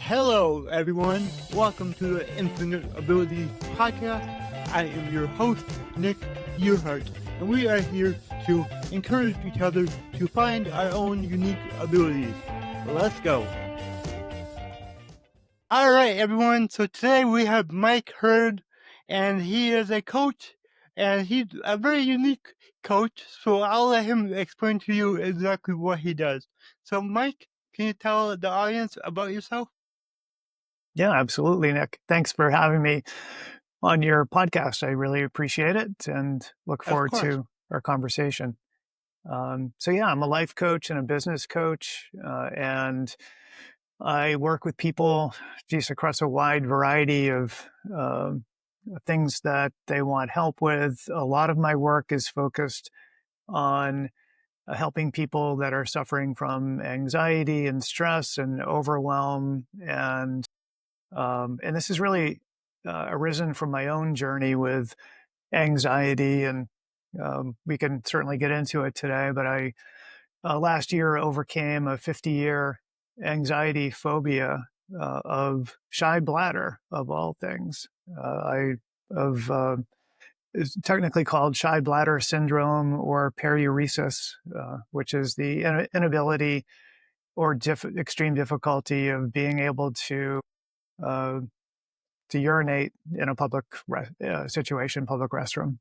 Hello, everyone. Welcome to the Infinite Abilities Podcast. I am your host, Nick Hurd, and we are here to encourage each other to find our own unique abilities. Let's go. All right, everyone. So today we have Mike Hurd, and he is a coach, and he's a very unique coach. So I'll let him explain to you exactly what he does. So, Mike, can you tell the audience about yourself? Yeah, absolutely, Nick. Thanks for having me on your podcast. I really appreciate it and look forward to our conversation. I'm a life coach and a business coach, and I work with people just across a wide variety of things that they want help with. A lot of my work is focused on helping people that are suffering from anxiety and stress and overwhelm and this has really arisen from my own journey with anxiety, and we can certainly get into it today. But I last year overcame a 50-year anxiety phobia of shy bladder, of all things. It's technically called Shy Bladder Syndrome or periuresis, which is the inability or extreme difficulty of being able uh, to urinate in a public situation, public restroom.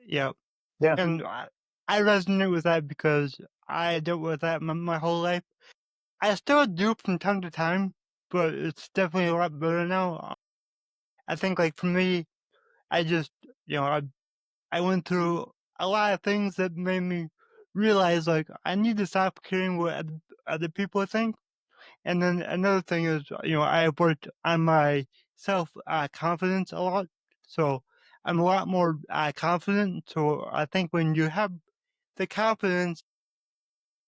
Yeah. Yeah. And I resonate with that because I dealt with that my whole life. I still do from time to time, but it's definitely a lot better now. I think, like, for me, I just, I went through a lot of things that made me realize, like, I need to stop caring what other people think. And then another thing is, I have worked on my self-confidence a lot. So I'm a lot more confident. So I think when you have the confidence,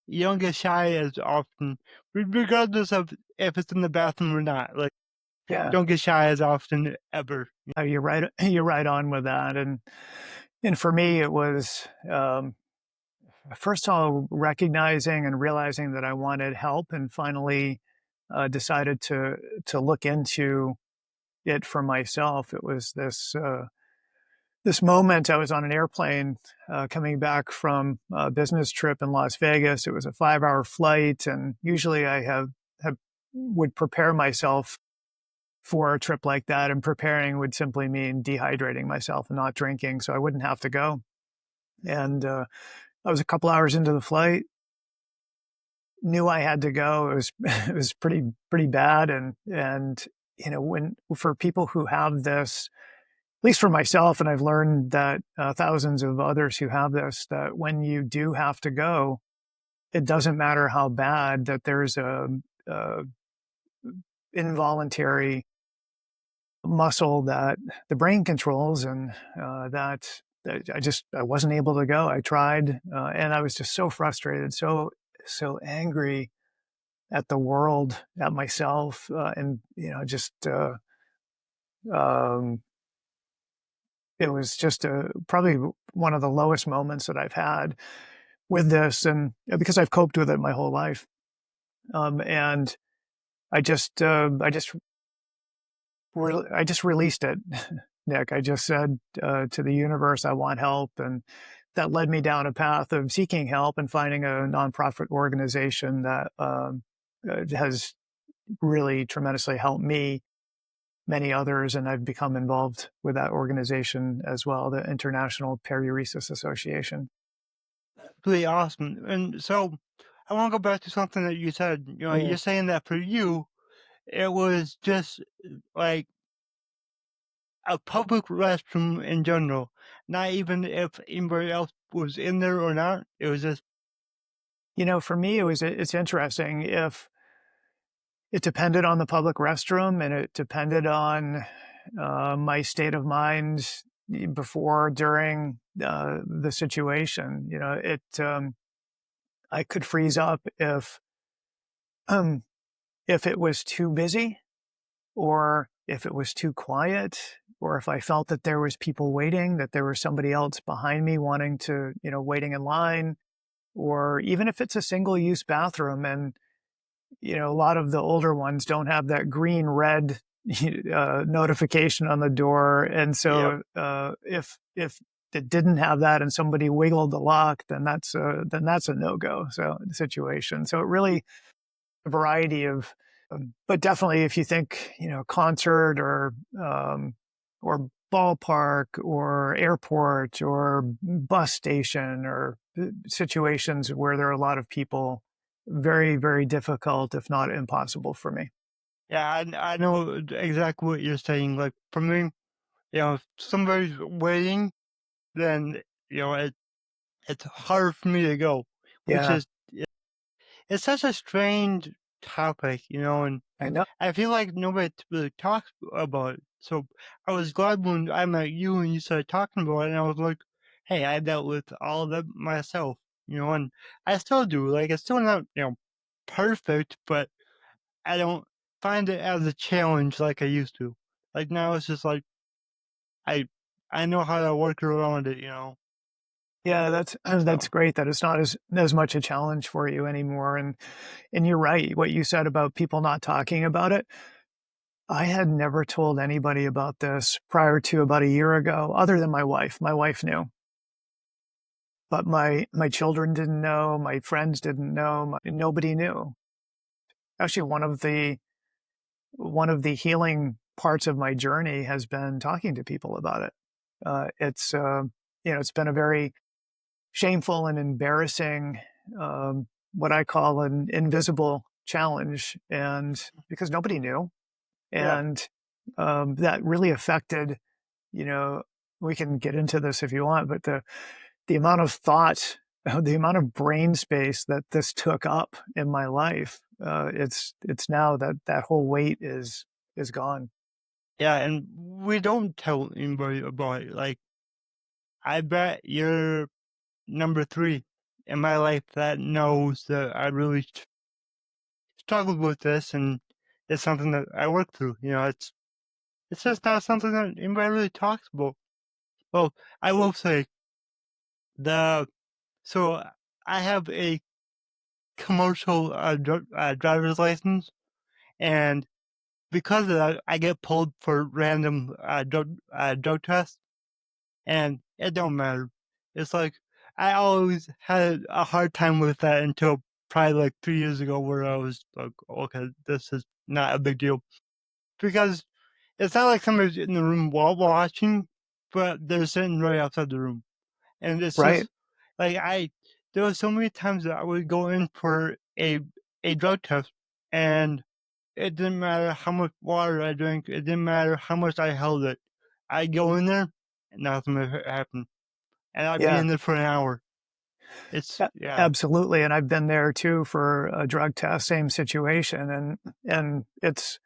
you don't get shy as often, regardless of if it's in the bathroom or not. Like, Yeah. don't get shy as often ever. You're right. You're right on with that. And for me, it was first of all recognizing and realizing that I wanted help, and finally decided to look into it for myself. It was this moment. I was on an airplane coming back from a business trip in Las Vegas. It was a 5-hour flight, and usually I would prepare myself for a trip like that, and preparing would simply mean dehydrating myself and not drinking, so I wouldn't have to go. And I was a couple hours into the flight, knew I had to go. It was pretty bad, and when for people who have this, at least for myself, and I've learned that thousands of others who have this, that when you do have to go, it doesn't matter how bad, that there's a involuntary muscle that the brain controls, and that I wasn't able to go. I tried, and I was just so frustrated, so angry at the world, at myself, and just um, it was just probably one of the lowest moments that I've had with this, and because I've coped with it my whole life, and I just released it, Nick. I just said to the universe, I want help, and that led me down a path of seeking help and finding a nonprofit organization that has really tremendously helped me, many others, and I've become involved with that organization as well, the International Periuresis Association. Really awesome. And so I want to go back to something that you said. You're saying that for you, it was just like a public restroom in general, not even if anybody else was in there or not. It was just, For me, it's interesting. If it depended on the public restroom, and it depended on my state of mind before, during the situation. I could freeze up if it was too busy, or if it was too quiet, or if I felt that there was people waiting, that there was somebody else behind me wanting to, waiting in line, or even if it's a single use bathroom and a lot of the older ones don't have that green red notification on the door, and Yep. so if it didn't have that and somebody wiggled the lock, then that's a no go so situation. So it really a variety of, but definitely if you think concert or ballpark or airport or bus station or situations where there are a lot of people, very, very difficult, if not impossible for me. Yeah, I know exactly what you're saying. Like for me, if somebody's waiting, then it's hard for me to go, which Yeah, is it's such a strange topic, and I know. I feel like nobody really talks about it. So I was glad when I met you and you started talking about it, and I was like, hey, I dealt with all of that myself, and I still do. Like it's still not, perfect, but I don't find it as a challenge like I used to. Like now it's just like I I know how to work around it. Yeah, that's So great that it's not as much a challenge for you anymore. And you're right, what you said about people not talking about it. I had never told anybody about this prior to about a year ago, other than my wife. My wife knew, but my children didn't know, my friends didn't know, nobody knew. Actually, one of the healing parts of my journey has been talking to people about it. It's been a very shameful and embarrassing, what I call an invisible challenge, and because nobody knew, yeah, and that really affected. You know, we can get into this if you want, but the amount of thought, the amount of brain space that this took up in my life, it's now that whole weight is gone. yeah, and we don't tell anybody about it. Like I bet you're number three in my life that knows that I really struggled with this, and it's something that I work through. It's just not something that anybody really talks about. Well, I will say the so I have a commercial driver's license, and because of that, I get pulled for random drug tests, and it don't matter. It's like I always had a hard time with that until probably like 3 years ago, where I was like, okay, this is not a big deal because it's not like somebody's in the room while watching, but they're sitting right outside the room. And it's Right? just like there was so many times that I would go in for a drug test, and it didn't matter how much water I drank, it didn't matter how much I held it. I'd go in there and nothing would happen. And I'd be Yeah. in there for an hour. A Yeah. Absolutely, and I've been there too for a drug test, same situation, and it's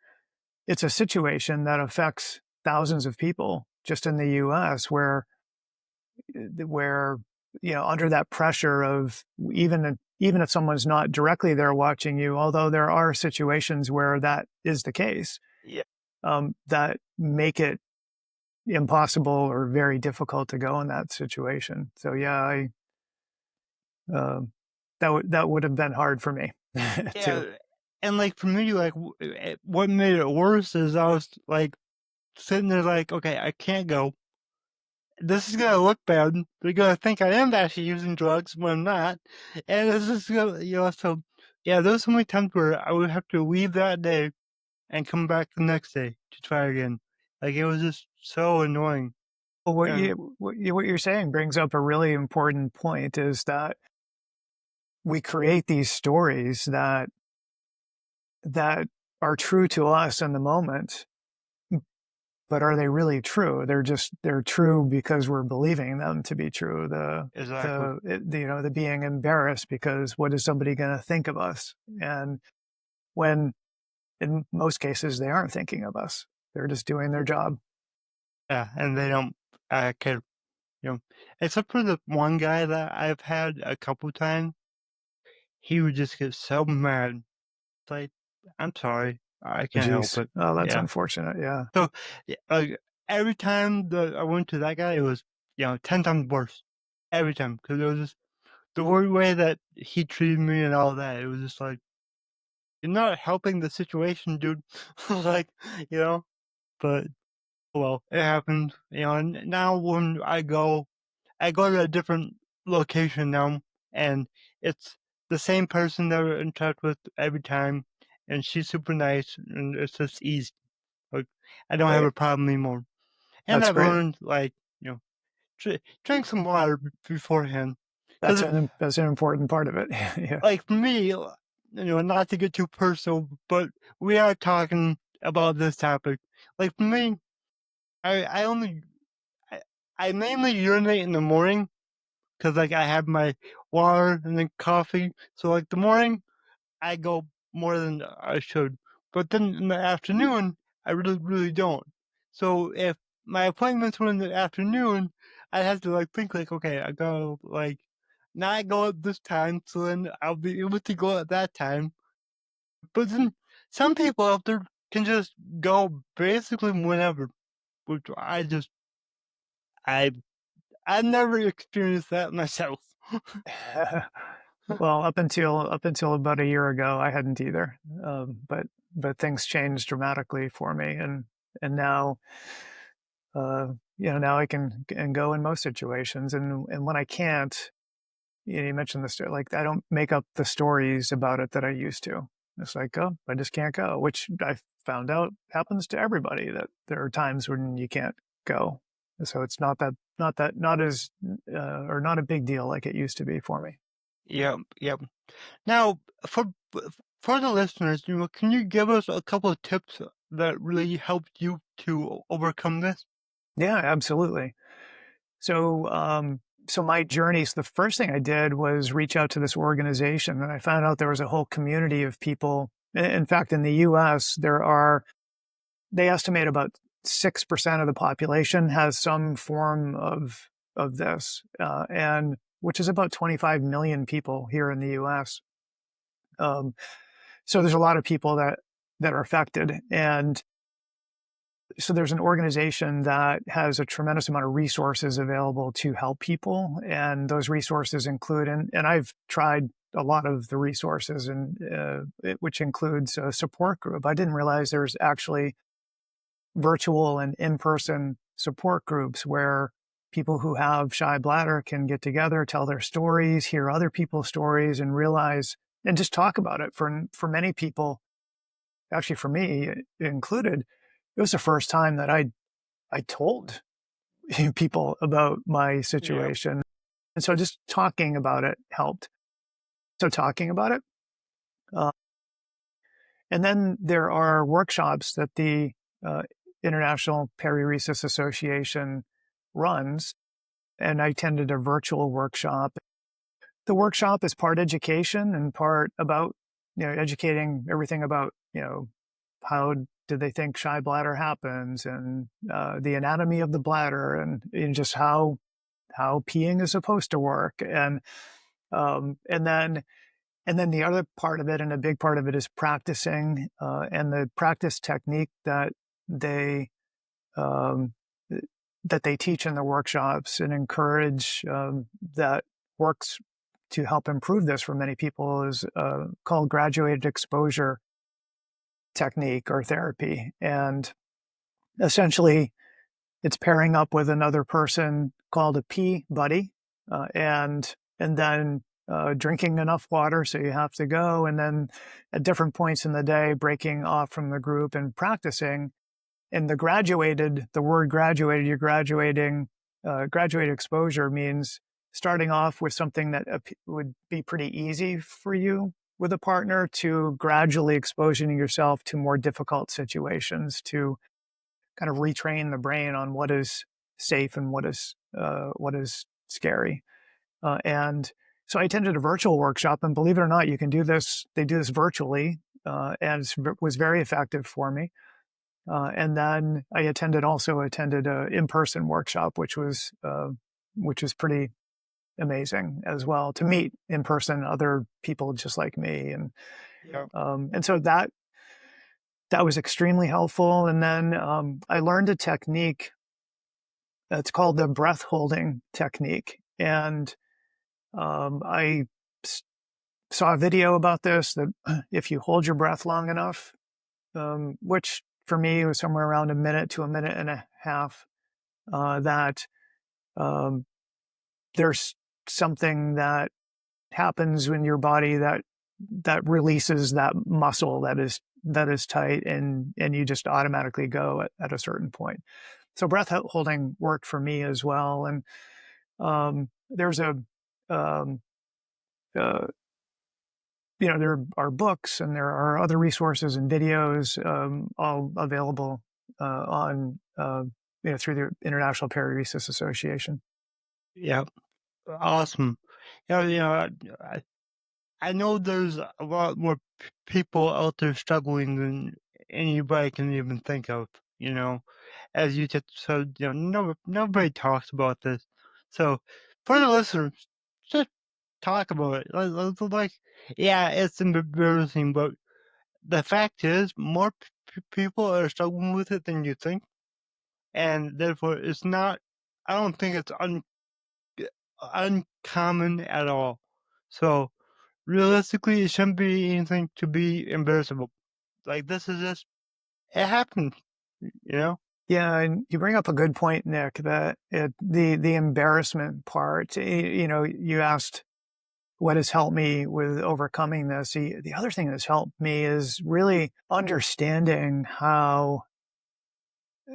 a situation that affects thousands of people just in the US where, under that pressure of even if someone's not directly there watching you, although there are situations where that is the case, Yeah. that make it impossible or very difficult to go in that situation. So, yeah, um, that would have been hard for me too. Yeah. And like for me, like what made it worse is I was like sitting there like, okay, I can't go. This is gonna look bad. They're gonna think I am actually using drugs when I'm not. And this is gonna, so yeah, there's so many times where I would have to leave that day and come back the next day to try again. Like it was just so annoying. Well, what Yeah. you're saying brings up a really important point is that we create these stories that are true to us in the moment, but are they really true? They're true because we're believing them to be true. Exactly. The being embarrassed because what is somebody going to think of us? And when in most cases they aren't thinking of us, they're just doing their job. Yeah, and they don't care, you know. Except for the one guy that I've had a couple times, he would just get so mad. It's like, I'm sorry, I can't help Jeez, it. oh, that's Yeah. unfortunate. Yeah. So, like every time that I went to that guy, it was 10 times worse. Every time, because it was just the weird way that he treated me and all that. It was just like, you're not helping the situation, dude. Like, you know, but well, it happens, and now when I go to a different location now, and it's the same person that we're in touch with every time, and she's super nice, and it's just easy. Like, I don't have Great. a problem anymore. And That's I've great. learned, like, drink some water beforehand. Because, That's an important part of it. Yeah. like, for me, not to get too personal, but we are talking about this topic. Like, for me, I only, I, I mainly urinate in the morning because, like, I have my water and then coffee. So, like, the morning, I go more than I should. But then in the afternoon, I really, really don't. So if my appointments were in the afternoon, I'd have to like think like, okay, I go like not go at this time, so then I'll be able to go at that time. But then some people out there can just go basically whenever, which I I never experienced that myself. Well, up until about a year ago, I hadn't either. But things changed dramatically for me, and now, now I can go in most situations, and when I can't, you mentioned this, like I don't make up the stories about it that I used to. It's like, oh, I just can't go, which I found out happens to everybody. That there are times when you can't go, so it's not as or not a big deal like it used to be for me. Yep, yep. Now, for for the listeners, can you give us a couple of tips that really helped you to overcome this? Yeah, absolutely. So, so my journey. So the first thing I did was reach out to this organization, and I found out there was a whole community of people. In fact, in the U.S., they estimate about 6% of the population has some form of this, and which is about 25 million people here in the U.S. Um, so there's a lot of people that are affected, and so there's an organization that has a tremendous amount of resources available to help people, and those resources include, and I've tried a lot of the resources, and which includes a support group. I didn't realize there's actually virtual and in-person support groups where people who have shy bladder can get together, tell their stories, hear other people's stories, and realize and just talk about it. For many people, actually for me included, it was the first time that I told people about my Yeah, situation. And so just talking about it helped. So talking about it. Uh, and then there are workshops that the uh, International Periresis Association runs. And I attended a virtual workshop. The workshop is part education and part about, educating everything about, how do they think shy bladder happens, and the anatomy of the bladder, and just how peeing is supposed to work, um, and then and then the other part of it, and a big part of it, is practicing, and the practice technique they um, that they teach in the workshops and encourage, that works to help improve this for many people, is called graduated exposure technique or therapy, and essentially it's pairing up with another person called a pee buddy, and then drinking enough water so you have to go, and then at different points in the day breaking off from the group and practicing. And the word graduated, you're graduating. Graduated exposure means starting off with something that would be pretty easy for you with a partner, to gradually exposing yourself to more difficult situations, to kind of retrain the brain on what is safe and what is scary. And so I attended a virtual workshop, and believe it or not, you can do this. They do this virtually, and it was very effective for me. And then also attended a in-person workshop, which was pretty amazing as well, to meet in person other people just like me, yeah, and so that was extremely helpful. And then I learned a technique. It's called the breath holding technique, and I saw a video about this that if you hold your breath long enough, which for me was somewhere around a minute to a minute and a half, that um, there's something that happens in your body that releases that muscle that is tight, and you just automatically go at a certain point. So breath holding worked for me as well. And there's a um, uh, there are books and there are other resources and videos, all available on through the International Pararesis Association. Yeah, awesome. I, I know there's a lot more people out there struggling than anybody can even think of. You know, as you just said, nobody talks about this. So, for the listeners, just talk about it. Like, yeah, it's embarrassing, but the fact is, more people are struggling with it than you think, and therefore, it's not. I don't think it's uncommon at all. So, realistically, it shouldn't be anything to be embarrassed about. Like, this is just it happens, you know? Yeah, and you bring up a good point, Nick, that the embarrassment part. You asked what has helped me with overcoming this. The other thing that's helped me is really understanding how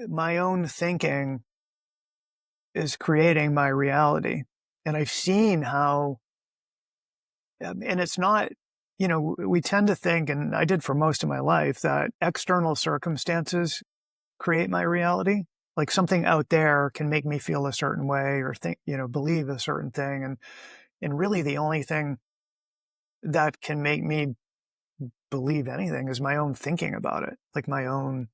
my own thinking is creating my reality. And I've seen how, and it's not, we tend to think, and I did for most of my life, that external circumstances create my reality. Like something out there can make me feel a certain way or think, believe a certain thing. And really the only thing that can make me believe anything is my own thinking about it, like my own,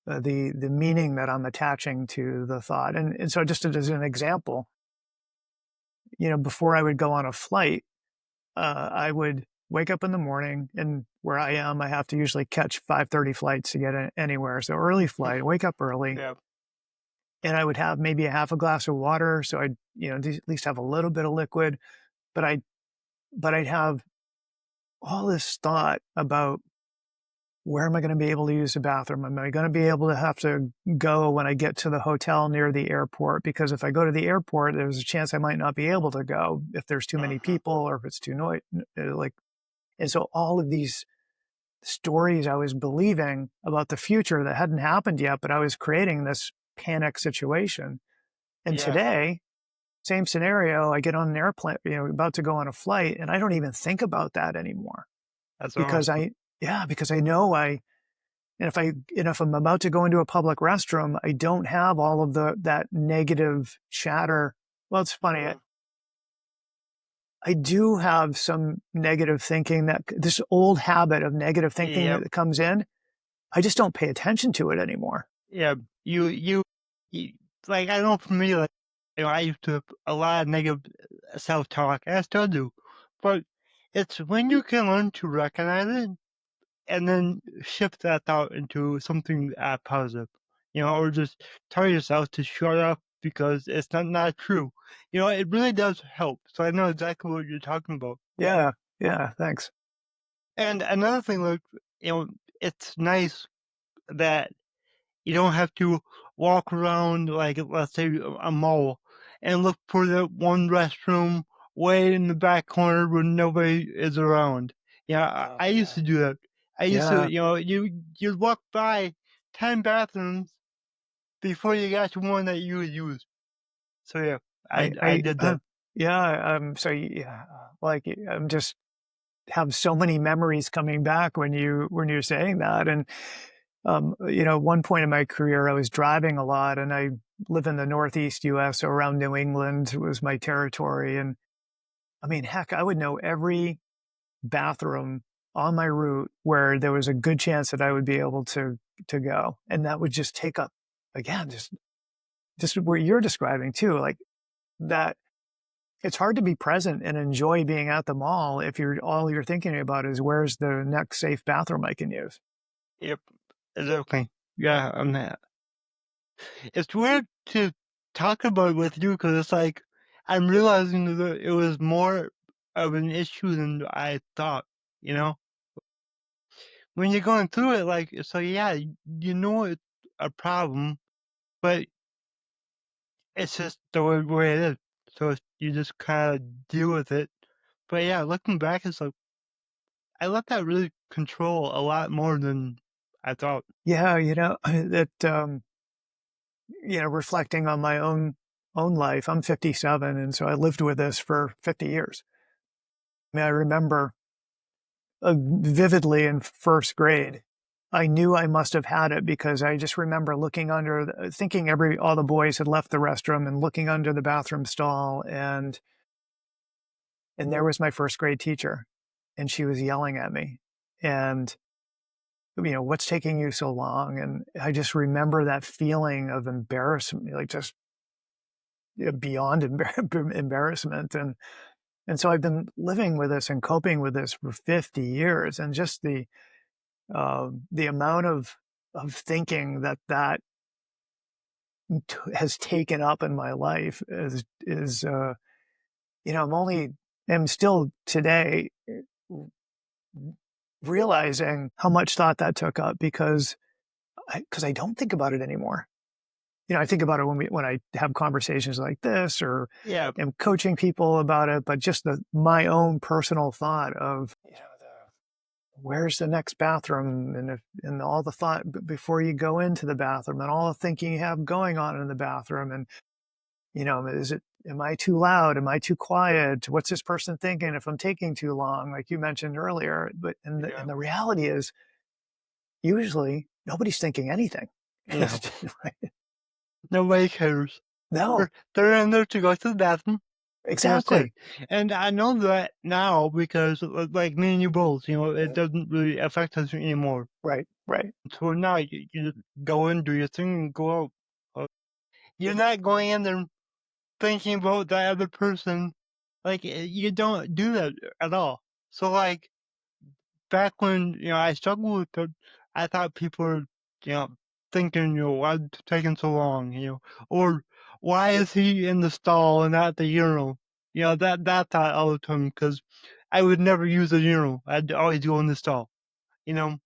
the meaning that I'm attaching to the thought. And so just as an example, before I would go on a flight, I would wake up in the morning, and where I am, I have to usually catch 5:30 flights to get anywhere. So early flight, wake up early, Yeah, and I would have maybe a half a glass of water, so I'd at least have a little bit of liquid. But I'd have all this thought about, where am I going to be able to use the bathroom? Am I going to be able to have to go when I get to the hotel near the airport? Because if I go to the airport, there's a chance I might not be able to go if there's too many uh-huh. people or if it's too noisy. Like, and so all of these stories I was believing about the future that hadn't happened yet, but I was creating this panic situation. And Yeah, today, same scenario, I get on an airplane, about to go on a flight, and I don't even think about that anymore that's because awesome. I know and if I'm about to go into a public restroom, I don't have all of that negative chatter. Well, it's funny. Uh, I do have some negative thinking, that this old habit of negative thinking yep, that comes in. I just don't pay attention to it anymore. yeah. You like I know for me, like I used to have a lot of negative self-talk. I still do, but it's when you can learn to recognize it and then shift that thought into something positive, or just tell yourself to shut up because it's not true. It really does help. So I know exactly what you're talking about. Yeah. Yeah. Thanks. And another thing, like, it's nice that you don't have to walk around, like, let's say, a mall and look for the one restroom way in the back corner where nobody is around. Yeah, Oh, I used yeah. to do that. I used to, Yeah. you'd walk by 10 bathrooms before you got to one that you would use. So yeah, I I did that. yeah. So yeah, like I'm just have so many memories coming back when you're saying that. And one point in my career, I was driving a lot, and I live in the Northeast U.S., so around New England was my territory. And I mean, heck, I would know every bathroom on my route where there was a good chance that I would be able to go, and that would just take up, again, just what you're describing too, like that. It's hard to be present and enjoy being at the mall if all you're thinking about is, where's the next safe bathroom I can use. Yep, exactly. Yeah, I'm that. It's weird to talk about it with you because it's like I'm realizing that it was more. of an issue than I thought, you know? When you're going through it, like, so yeah, you know it's a problem, but it's just the way it is. So you just kind of deal with it. But yeah, looking back, it's like I let that really control a lot more than I thought. Yeah, that, reflecting on my own life, I'm 57, and so I lived with this for 50 years. I mean, I remember vividly in first grade. I knew I must have had it because I just remember looking under, thinking all the boys had left the restroom and looking under the bathroom stall, and there was my first grade teacher, and she was yelling at me, and what's taking you so long? And I just remember that feeling of embarrassment, like just beyond embarrassment, and so I've been living with this and coping with this for 50 years, and just the amount of thinking that has taken up in my life is I'm still today realizing how much thought that took up because I don't think about it anymore. I think about it when I have conversations like this or Yeah, am coaching people about it, but just my own personal thought of where's the next bathroom, and all the thought before you go into the bathroom, and all the thinking you have going on in the bathroom, and am I too loud, am I too quiet, what's this person thinking if I'm taking too long, like you mentioned earlier. But yeah. and the reality is usually nobody's thinking anything. No, nobody cares. No, They're in there to go to the bathroom. And that's it. exactly. And I know that now because, like me and you both, it Yeah. doesn't really affect us anymore. Right, right. So now you just go in, do your thing, and go out. You're not going in there thinking about that other person. Like, you don't do that at all. So, like, back when, I struggled with it, I thought people were, thinking, why it's taking so long, or why is he in the stall and not at the urinal? That thought all the time because I would never use the urinal. I'd always go in the stall, you know?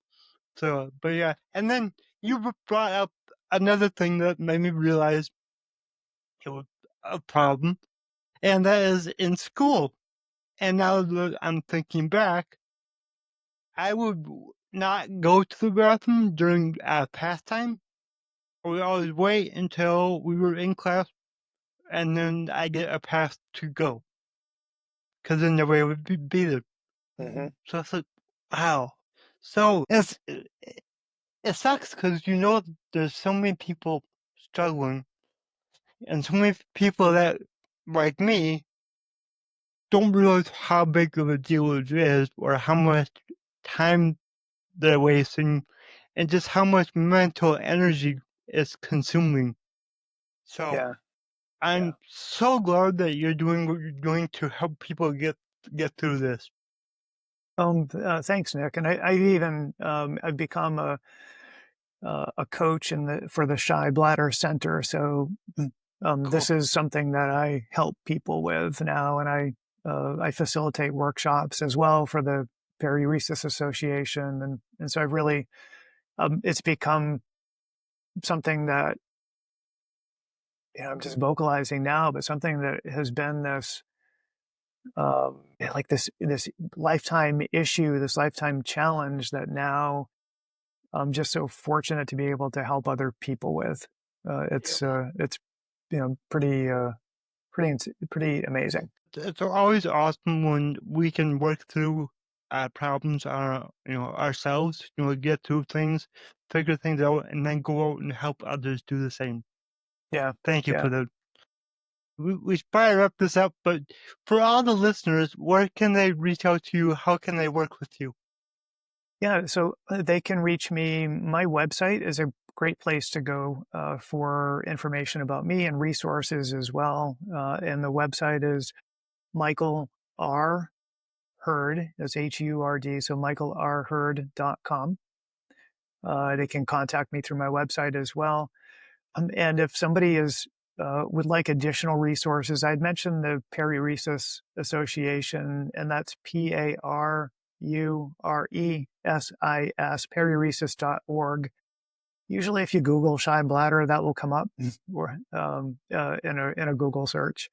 So, but yeah. And then you brought up another thing that made me realize it was a problem, and that is in school. And now that I'm thinking back, I would not go to the bathroom during pastime. I would always wait until we were in class, and then I get a pass to go, because then nobody would be there. Hmm. So it's like, wow. So it sucks because there's so many people struggling, and so many people that, like me, don't realize how big of a deal it is, or how much time they're wasting, and just how much mental energy it's consuming. So Yeah, yeah. I'm so glad that you're doing what you're doing to help people get through this. Thanks, Nick. And I've become a coach for the Shy Bladder Center. So Cool. this is something that I help people with now, and I facilitate workshops as well for the Periuresis Association, and so I've really it's become something that I'm just vocalizing now, but something that has been this like this lifetime issue, this lifetime challenge that now I'm just so fortunate to be able to help other people with. It's pretty amazing. It's always awesome when we can work through problems ourselves, get through things, figure things out, and then go out and help others do the same. Yeah, Thank you yeah, for that. We should probably wrap this up, but for all the listeners, where can they reach out to you? How can they work with you? yeah. So they can reach me. My website is a great place to go for information about me and resources as well. And the website is Michael R. Hurd, that's Hurd, so michaelrhurd.com. They can contact me through my website as well. And if somebody is would like additional resources, I'd mentioned the Peri-Resus Association, and that's P-A-R-U-R-E-S-I-S, periresus.org. Usually, if you Google Shy Bladder, that will come up or in a Google search.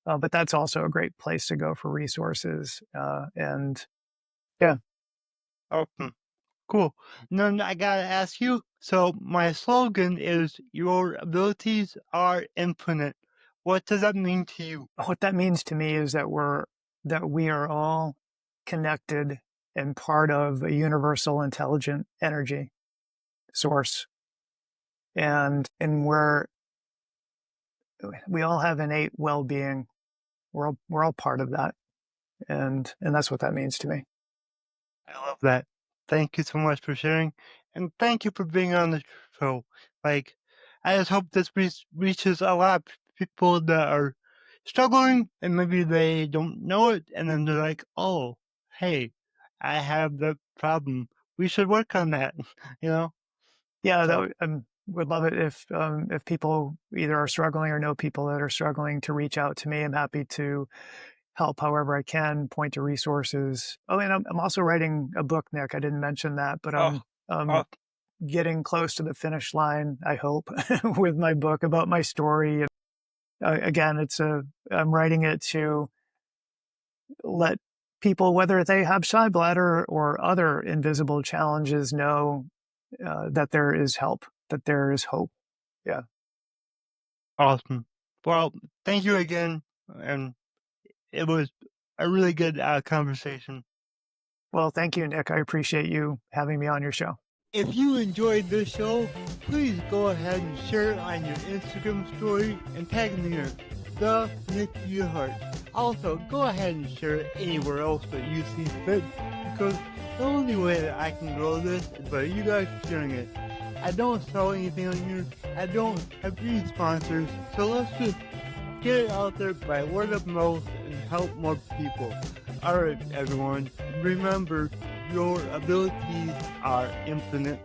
But that's also a great place to go for resources. And yeah, Awesome. Cool. Then I gotta ask you. So my slogan is "Your abilities are infinite." What does that mean to you? what that means to me is that we are all connected and part of a universal intelligent energy source, and we all have innate well-being. We're all part of that, and that's what that means to me. I love that. Thank you so much for sharing, and thank you for being on the show. Like, I just hope this reaches a lot of people that are struggling, and maybe they don't know it, and then they're like, "Oh, hey, I have the problem. We should work on that." You know. Yeah, So, would love it if people either are struggling or know people that are struggling to reach out to me. I'm happy to help however I can, point to resources. Oh, and I'm also writing a book, Nick. I didn't mention that, but oh, I'm oh, getting close to the finish line, I hope, with my book about my story. And again, I'm writing it to let people, whether they have shy bladder or other invisible challenges, know that there is help, that there is hope. Yeah. awesome. Well, thank you again, and it was a really good conversation. Well, thank you, Nick. I appreciate you having me on your show. If you enjoyed this show, please go ahead and share it on your Instagram story and tag me in the Nick Hurd. Also, go ahead and share it anywhere else that you see fit, because the only way that I can grow this is by you guys sharing it. I don't sell anything on here. I don't have any sponsors, so let's just get it out there by word of mouth and help more people. Alright, everyone, remember your abilities are infinite.